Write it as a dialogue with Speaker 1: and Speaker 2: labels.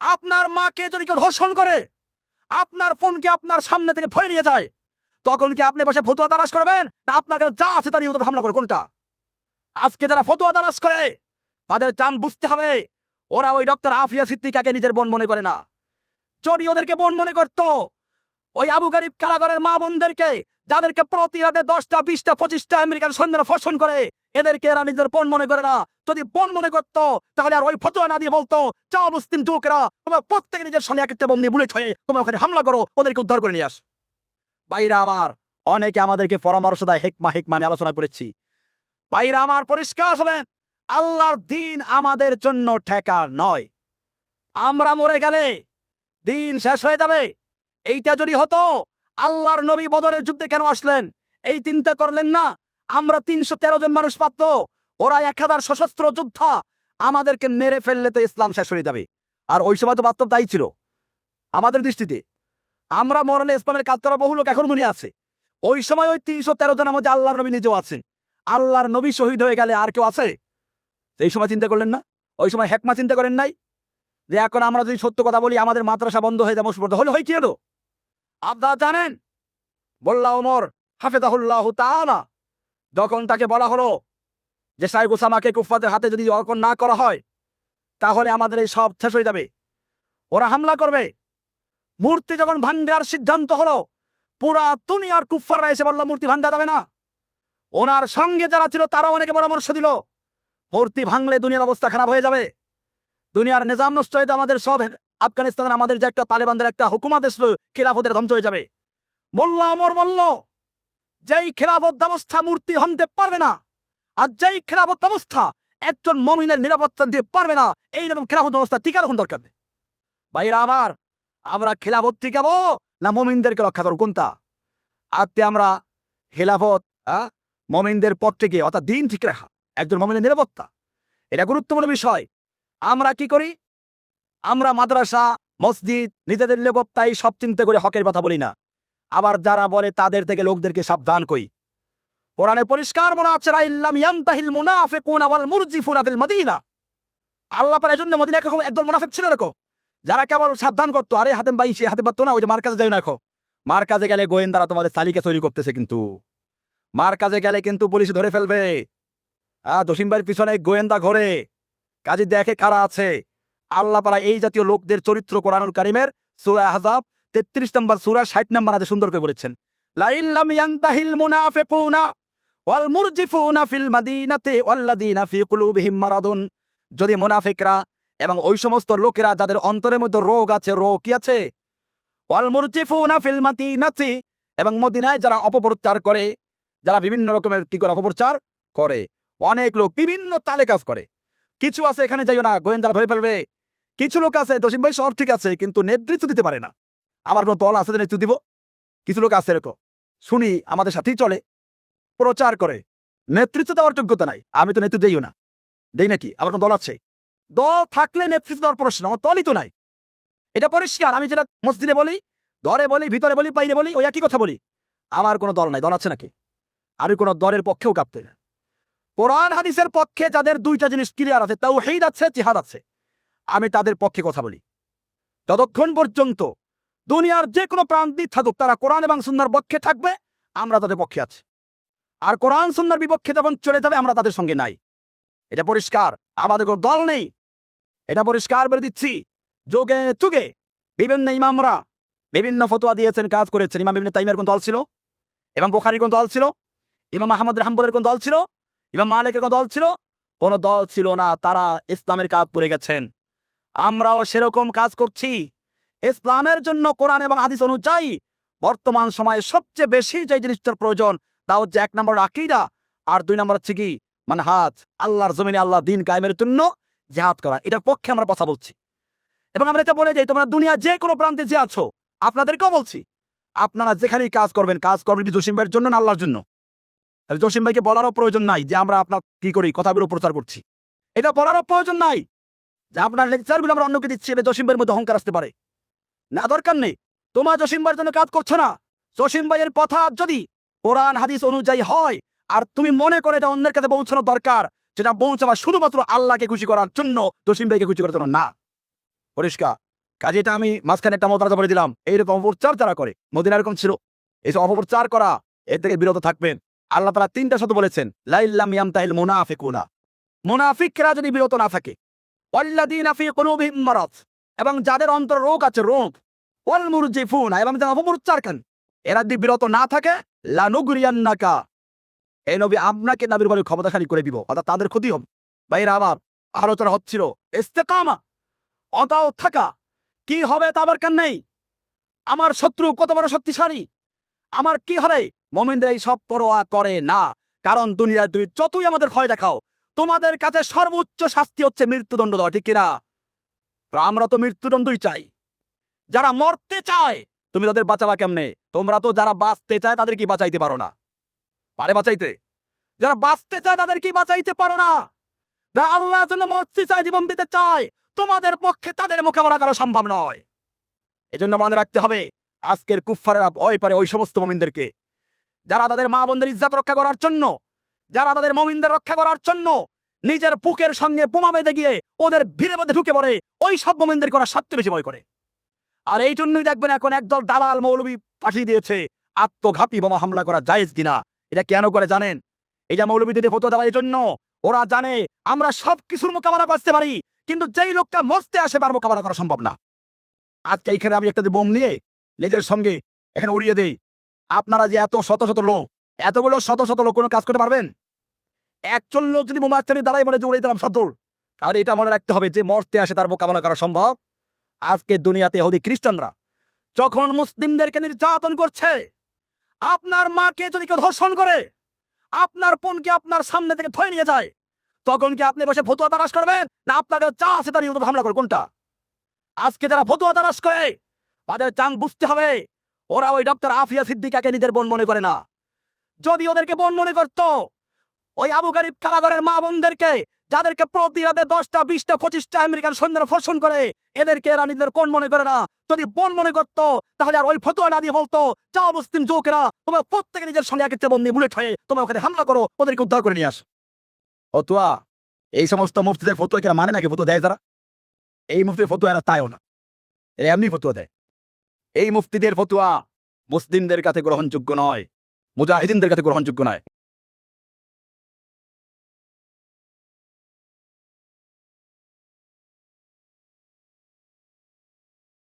Speaker 1: আপনার মাকে যদি কেউ ধর্ষণ করে, আপনার ফোনকে আপনার সামনে থেকে ধরে নিয়ে যায়, তখন কি আপনি বসে ফতুয়া তালাশ করবেন, না আপনাকে যা আছে তার উপর হামলা করে? কোনটা? আজকে যারা ফতুয়া তালাশ করে তাদের চান বুঝতে হবে, ওরা ওই ডক্টর আফিয়া সিদ্দিকাকে নিজের বোন মনে করে না। যদি ওদেরকে বোন মনে করতো, ওই আবু গারিব কারাগারের মা বোনদেরকে, যাদেরকে প্রতি রাতে 10টা 20টা 25টা আমেরিকান সৈন্যরা ফর্ষণ করে, এদেরকে এরা নিজের বোন মনে করে না। যদি বোন মনে করতো তাহলে আর ওই ফতোয়া না দিয়ে বলতো, চাও মুসলিম যুবকেরা তোমরা প্রত্যেকে নিজের সামনে একটা বোম নিয়ে বুলেট হয়ে তোমরা ওখানে হামলা করো, ওদেরকে উদ্ধার করে নিয়ে আস। ভাইরা আমার, অনেকে আমাদেরকে পরামর্শ দেয়, হেকমা নিয়ে আলোচনা করেছি। ভাইরা আমার, পরিষ্কার হলেন, আল্লাহর দিন আমাদের জন্য ঠেকা নয়। আমরা মরে গেলে দিন শেষ হয়ে যাবে। এইটা যদি হতো, আল্লাহর নবী বদরের যুদ্ধে কেন আসলেন? এই চিন্তা করলেন না? আমরা 313 জন মানুষ পাত্র, ওরা 1000 সশস্ত্র যোদ্ধা, আমাদেরকে মেরে ফেললে তো ইসলাম শেষ হয়ে যাবে। আর ওই সময় তো বাস্তব তাই ছিল আমাদের দৃষ্টিতে। আমরা মরলে ইসলামের কাজ করা বহু লোক এখন মনে আছে। ওই সময় ওই 313 জনের মধ্যে আল্লাহর নবী নিজেও আছেন। আল্লাহর নবী শহীদ হয়ে গেলে আর কেউ আছে? এই সময় চিন্তা করলেন না? ওই সময় হেকমা চিন্তা করেন নাই যে এখন আমরা যদি সত্য কথা বলি আমাদের মাদ্রাসা বন্ধ হয়ে যাবে? হলে হয় কি হলো? আপনারা জানেন, মোল্লা ওমর হাফেজাহুল্লাহ তাআলা, যখন তাকে বলা হলো যে শাইখ ওসামাকে কুফফাদের হাতে যদি অর্পণ না করা হয় তাহলে আমাদের এই সব শেষ হয়ে যাবে, ওরা হামলা করবে। মূর্তি যখন ভাঙ্গার সিদ্ধান্ত হলো, পুরা দুনিয়ার কুফফাররা এসে বলল মূর্তি ভাঙ্গা যাবে না। ওনার সঙ্গে যারা ছিল তারা অনেকে পরামর্শ দিল, মূর্তি ভাঙলে দুনিয়ার অবস্থা খারাপ হয়ে যাবে, দুনিয়ার নিজাম নষ্ট হয়ে যাবে, আমাদের সব আফগানিস্তানের আমাদের যে একটা তালেবানদের একটা হুকুমত এসলো, খিলাফতের ধ্বংস হয়ে যাবে। মোল্লা ওমর বলল, যেই খেলাফত ব্যবস্থা মূর্তি ভাঙতে পারবে না, আর যেই খেলাফত ব্যবস্থা একজন মুমিনের নিরাপত্তা দিতে পারবে না, এইরকম খেলাফত ব্যবস্থা টিকার এখন দরকার নেই। ভাইরা আমার, আমরা খেলাফত টিকাবো না মুমিনদেরকে রক্ষা করবো? কোনটা? আজকে আমরা খেলাফত, মুমিনদের পথ থেকে, অর্থাৎ দিন ঠিক রাখা, একজন মুমিনের নিরাপত্তা, এটা গুরুত্বপূর্ণ বিষয়। আমরা কি করি? আমরা মাদ্রাসা, মসজিদ, নিজেদের নিরাপত্তাই সব চিন্তা করে হকের কথা বলি না। আবার যারা বলে তাদের থেকে লোকদেরকে সাবধান করি। কোরআনে পরিষ্কার বলা আছে, ইল্লাম ইয়ানতাহিল মুনাফিকুনা ওয়াল মুরজিফুনা ফিল মদিনা। আল্লাহ পাক এজন্য মদিনায় একদল মুনাফিক ছিল রাখো, যারা কেবল সাবধান করতো, আরে হাতেম ভাই সে হাতে পারতো না, ওই যে মার কাছে যাই না। রাখো, মার কাজে গেলে গোয়েন্দারা তোমাদের তালিকা তৈরি করতেছে, কিন্তু মার কাজে গেলে কিন্তু পুলিশ ধরে ফেলবে। জসিম ভাইয়ের পিছনে গোয়েন্দা ঘরে কাজে দেখে কারা আছে। আল্লাহ পাক এই জাতীয় লোকদের চরিত্র কোরআনুল কারীমের সূরা আহজাব 33 নম্বর সূরা 60 নম্বর আয়াতে সুন্দর করে বলেছেন, লা ইল্লাম ইয়ানতাহিল মুনাফিকুনা ওয়াল মুরজিফুনা ফিল মাদিনাতি ওয়াল্লাযিনা ফি কুলুবিহিম মারাদুন। যদি মুনাফিকরা এবং ওই সমস্ত লোকেরা যাদের অন্তরের মধ্যে রোগ আছে, রোগ কি আছে, ওয়াল মুরজিফুনা ফিল মাদিনাতি, এবং মদিনায় যারা অপপ্রচার করে, যারা বিভিন্ন রকমের কি করে অপপ্রচার করে, অনেক লোক বিভিন্ন তালে কাজ করে। কিছু আছে এখানে যাইও না, গোয়েন্দারা ধরে ফেলবে। কিছু লোক আছে, জসিম ভাই সব ঠিক আছে, কিন্তু নেতৃত্ব দিতে পারে না। আমার কোনো দল আছে যে নেতৃত্ব দিব? কিছু লোক আছে এরকম, শুনি আমাদের সাথেই চলে, প্রচার করে, নেতৃত্ব দেওয়ার যোগ্যতা নাই। আমি তো নেতৃত্ব দেইও না, দেই নাকি? আমার কোনো দল আছে? দল থাকলে নেতৃত্ব দেওয়ার প্রশ্ন, আমার দলই তো নাই। এটা পরিষ্কার। আমি যেটা মসজিদে বলি, দরে বলি, ভিতরে বলি, বাইরে বলি, ওই একই কথা বলি। আমার কোনো দল নাই। দল আছে নাকি? আমি কোনো দলের পক্ষেও কাঁপতে না। কোরআন হাদিসের পক্ষে যাদের দুইটা জিনিস ক্লিয়ার আছে, তাওহীদ আছে, জিহাদ আছে, আমি তাদের পক্ষে কথা বলি। যতক্ষণ পর্যন্ত দুনিয়ার যে কোনো প্রান্তিক থাকুক, তারা কোরআন এবং সুন্নাহর পক্ষে থাকবে, আমরা তাদের পক্ষে আছি। আর কোরআন সুন্নাহর বিপক্ষে যখন চলে যাবে, আমরা তাদের সঙ্গে নাই। এটা পরিষ্কার। আমাদের কোনো দল নেই, এটা পরিষ্কার বলে দিচ্ছি। যুগে যুগে বিভিন্ন ইমামরা বিভিন্ন ফতোয়া দিয়েছেন, কাজ করেছেন। ইমাম ইবনে তাইমিয়ার কোন দল ছিল? ইমাম বুখারীর কোন দল ছিল? ইমাম আহমদ হাম্বলের কোন দল ছিল? ইমাম মালিকের কোন দল ছিল? কোন দল ছিল না। তারা ইসলামের কাজ করে গেছেন, আমরাও সেরকম কাজ করছি। ইসলামের জন্য কোরআন এবং হাদিস অনুযায়ী বর্তমান সময়ে সবচেয়ে বেশি যে জিনিসটার প্রয়োজন, তা হচ্ছে 1 নম্বর আকীদা, আর 2 নম্বর হচ্ছে কি মানহাজ, আল্লাহর জমিনে আল্লাহ দিন কায়েমের জন্য জিহাদ করা। এটার পক্ষে আমরা কথা বলছি। এবং আমরা এটা বলে যাই, তোমরা দুনিয়া যে কোনো প্রান্তে যে আছো, আপনাদেরকেও বলছি, আপনারা যেখানেই কাজ করবেন জসিম ভাইয়ের জন্য না আল্লাহর জন্য? জসিম ভাইকে বলারও প্রয়োজন নাই যে আমরা আপনার কি করি, কথাগুলো প্রচার করছি। এটা বলারও প্রয়োজন নাই যে আপনার লেকচারগুলো আমরা অন্যকে দিচ্ছি, এটা জসিম ভাইয়ের মধ্যে অহংকার আসতে পারে না, দরকার নেই। তোমার জসিম ভাইয়ের জন্য কাজ করছো না। জসিম ভাইয়ের কথা যদি কোরআন হাদিস অনুযায়ী হয়, আর তুমি মনে করে এটা অন্যের কাছে পৌঁছানো দরকার, যেটা পৌঁছাবা শুধুমাত্র আল্লাহকে খুশি করার জন্য, জসিম ভাইকে খুশি করার জন্য না। পরিষ্কার। কাজে এটা আমি মাঝখানে একটা মতামত বলে দিলাম। এইরকম অপপ্রচার যারা করে, মদিনা এরকম ছিল, এইসব অপপ্রচার করা, এর থেকে বিরত থাকবেন। আল্লাহ তাআলা 3টা শব্দ বলেছেন, লাইল্লাম ইয়ামতাহিল মুনাফিকুনা, মুনাফিকরা যদি বিরত না থাকে, ওয়াল্লাযীনা ফী কুলুবিহিম মারাদ, এবং যাদের অন্তর রোগ আছে, রোগ, ওয়াল মুরজিফুনা, এবং যারা অপপ্রচারকারী, এরা যদি বিরত না থাকে, লানুগরিয়ান্নাকা, এই নবী আপনাকে নবীর বলে ক্ষমতাশালী করে দিব, অর্থাৎ তাদের ক্ষতি হবে। ভাইরা আমার, আলোচনা হচ্ছিল ইস্তেকামা, অতাও থাকা, কি হবে তা আমার কান নেই, আমার শত্রু কত বড় শক্তিশালী, আমার কি হবে, মুমিনদের এই সব পরোয়া করে না। কারণ দুনিয়ায় তুমি যতই আমাদের ভয় দেখাও, তোমাদের কাছে সর্বোচ্চ শাস্তি হচ্ছে মৃত্যুদণ্ড দেওয়া, ঠিক কিনা? আমরা তো মৃত্যুদণ্ডই চাই। যারা মরতে চায় তুমি তাদের বাঁচাবা কেমনে? তোমরা তো যারা বাঁচতে চায় তাদের কি বাঁচাইতে পারো না? পারে বাঁচাইতে? যারা বাঁচতে চায় তাদের কি বাঁচাইতে পারো না? যারা আল্লাহর জন্য মরতে চায়, জীবন দিতে চায়, তোমাদের পক্ষে তাদের মোকাবেলা করা সম্ভব নয়। এজন্য মনে রাখতে হবে, আজকের কুফফারেরা ভয় পারে ওই সমস্ত মুমিনদেরকে যারা তাদের মা বোনদের ইজ্জত রক্ষা করার জন্য, যারা তাদের মুমিনদের রক্ষা করার জন্য নিজের বুকের সঙ্গে বোমা বেঁধে গিয়ে ওদের ভিড়ের মধ্যে ঢুকে পড়ে, ওই সব মুমিনদেরকে ওরা সবচেয়ে বেশি ভয় করে। আর এই জন্যই দেখবেন এখন একদল দালাল মৌলবী পাঠিয়ে দিয়েছে আত্মঘাতী বোমা হামলা করা জায়েজ কিনা। এটা কেন করে জানেন? এই যে মৌলবীদের ফতোয়া দেওয়ার জন্য, ওরা জানে আমরা সব কিছুর মোকাবেলা করতে পারি, কিন্তু যেই লোকটা মরতে আসে তার মোকাবেলা করা সম্ভব না। আজকে এইখানে আমি একটা বোম নিয়ে নিজের সঙ্গে এখানে উড়িয়ে দেই, আপনারা যে এত শত শত লোক, এতগুলো শত শত লোক কোনো কাজ করতে পারবেন? একজন লোক যদি বোমাচারি দাঁড়াই বলে যে উড়িয়ে দিলাম সত্তর, আর এটা মনে রাখতে হবে যে মরতে আসে তার মোকাবেলা করা সম্ভব। আজকে দুনিয়াতে ইহুদি খ্রিস্টানরা যখন মুসলিমদেরকে নির্যাতন করছে, আপনার মাকে যদি কেউ ধর্ষণ করে, আপনার বোনকে আপনার সামনে থেকে ধরে নিয়ে যায়, তখন কি আপনি বসে ফতুয়া তালাশ করবেন, না আপনাকে যা আছে তার বিরুদ্ধে হামলা করে? কোনটা? আজকে যারা ফতুয়া তালাশ করে তাদের চাং বুঝতে হবে, ওরা ওই ডক্টর আফিয়া সিদ্দিকাকে নিজের বোন মনে করে না। যদি ওদেরকে বোন মনে করত, ওই আবু গারিব কারাগারের মা বোনদেরকে, যাদেরকে প্রতি রাতে 10টা 20টা 25টা আমেরিকান সৈন্যরা ধর্ষণ করে, এদেরকে এরা নিজেদের কোন মনে করে না। যদি বোন মনে করত, তাহলে আর ওই ফতোয়া না দিয়ে বলতো, যাও মুসলিম যুবকেরা, তোমরা প্রত্যেকে নিজের সঙ্গে এক একটা বন্দি বুলেট হয়ে তোমরা ওখানে হামলা করো, ওদেরকে উদ্ধার করে নিয়ে আস। ফতোয়া এই সমস্ত মুফতিদের ফতোয়া কেরা মানে নাকি? ফতোয়া দেয় যারা, এই মুফতির ফতোয়া এরা তাইও না, এরা এমনি ফতোয়া দেয়। এই মুফতিদের ফতোয়া মুসলিমদের কাছে গ্রহণযোগ্য নয়, মুজাহিদিনদের কাছে গ্রহণযোগ্য নয়।